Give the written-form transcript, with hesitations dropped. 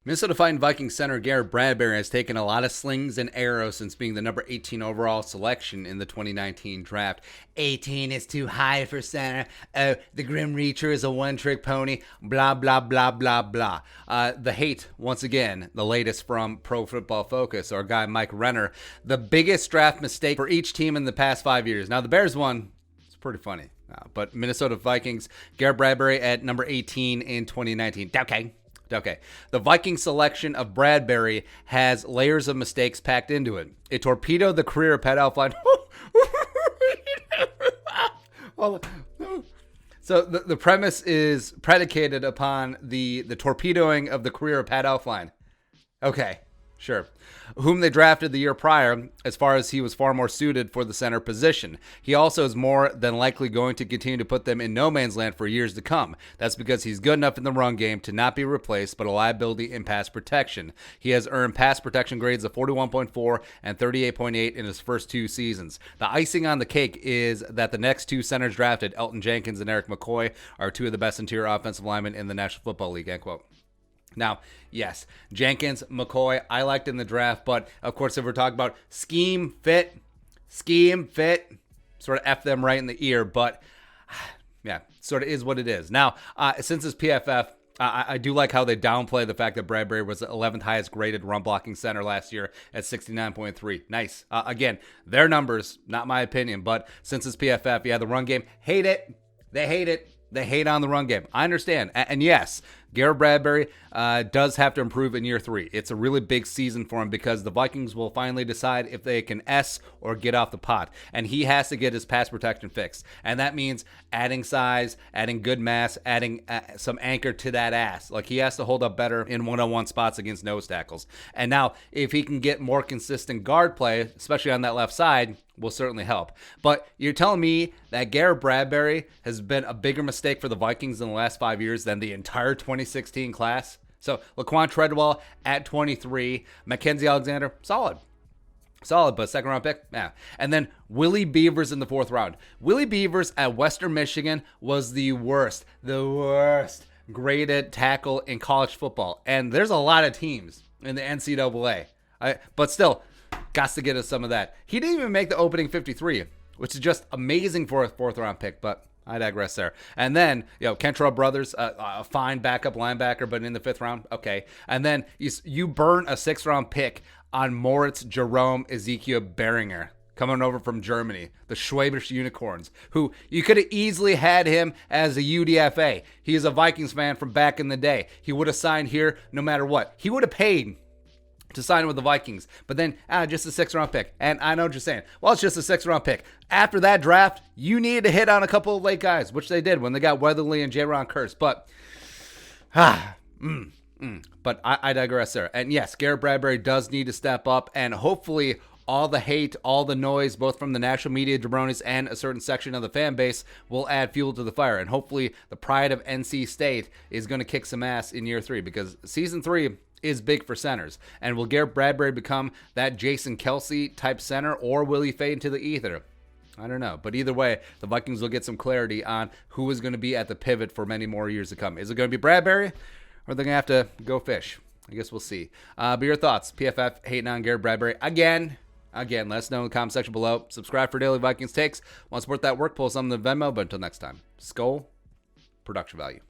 Minnesota Vikings center Garrett Bradbury has taken a lot of slings and arrows since being the number 18 overall selection in the 2019 draft. 18 is too high for center. The Grim Reacher is a one-trick pony. Blah, blah, blah, blah, blah. The hate, once again, the latest from Pro Football Focus, our guy Mike Renner. The biggest draft mistake for each team in the past 5 years. Now, the Bears one, it's pretty funny. But Minnesota Vikings, Garrett Bradbury at number 18 in 2019. Okay. The Vikings selection of Bradbury has layers of mistakes packed into it. It torpedoed the career of Pat Elflein. So the premise is predicated upon the torpedoing of the career of Pat Elflein. Okay, sure. Whom they drafted the year prior, as far as he was far more suited for the center position. He also is more than likely going to continue to put them in no man's land for years to come. That's because he's good enough in the run game to not be replaced, but a liability in pass protection. He has earned pass protection grades of 41.4 and 38.8 in his first 2 seasons. The icing on the cake is that the next 2 centers drafted, Elton Jenkins and Eric McCoy, are 2 of the best interior offensive linemen in the National Football League, end quote. Now, yes, Jenkins, McCoy, I liked in the draft, but of course, if we're talking about scheme fit, sort of F them right in the ear, but yeah, sort of is what it is. Now, since it's PFF, I do like how they downplay the fact that Bradbury was the 11th highest graded run blocking center last year at 69.3. Nice. Again, their numbers, not my opinion, but since it's PFF, yeah, the run game, hate it. They hate it. They hate on the run game. I understand. And yes, Garrett Bradbury does have to improve in year 3. It's a really big season for him because the Vikings will finally decide if they can S or get off the pot. And he has to get his pass protection fixed. And that means adding size, adding good mass, adding some anchor to that ass. Like, he has to hold up better in one-on-one spots against nose tackles. And now, if he can get more consistent guard play, especially on that left side, will certainly help. But you're telling me that Garrett Bradbury has been a bigger mistake for the Vikings in the last 5 years than the entire 2016 class? So Laquan Treadwell at 23, Mackenzie Alexander, solid, but second round pick, yeah. And then Willie Beavers in the 4th round. Willie Beavers at Western Michigan was the worst graded tackle in college football. And there's a lot of teams in the NCAA. But still, got to get us some of that. He didn't even make the opening 53, which is just amazing for a 4th round pick, but I digress there. And then, Kentrell Brothers, a fine backup linebacker, but in the 5th round, okay. And then you burn a 6th round pick on Moritz Jerome Ezekiel Beringer, coming over from Germany, the Schwäbisch Unicorns, who you could have easily had him as a UDFA. He is a Vikings fan from back in the day. He would have signed here no matter what. He would have paid to sign with the Vikings, but then just a 6th round pick. And I know what you're saying. Well, it's just a 6th round pick. After that draft, you needed to hit on a couple of late guys, which they did when they got Weatherly and Jaron Kearse. But, but I digress there. And yes, Garrett Bradbury does need to step up, and hopefully all the hate, all the noise, both from the national media jabronis and a certain section of the fan base, will add fuel to the fire. And hopefully the pride of NC State is going to kick some ass in year 3, because season 3 is big for centers. And will Garrett Bradbury become that Jason Kelsey type center, or will he fade into the ether? I don't know. But either way, the Vikings will get some clarity on who is going to be at the pivot for many more years to come. Is it going to be Bradbury, or are they going to have to go fish? I guess we'll see. But your thoughts? PFF hating on Garrett Bradbury again, let us know in the comment section below. Subscribe for daily Vikings takes. Want to support that work? Pull something to Venmo. But until next time, Skull Production Value.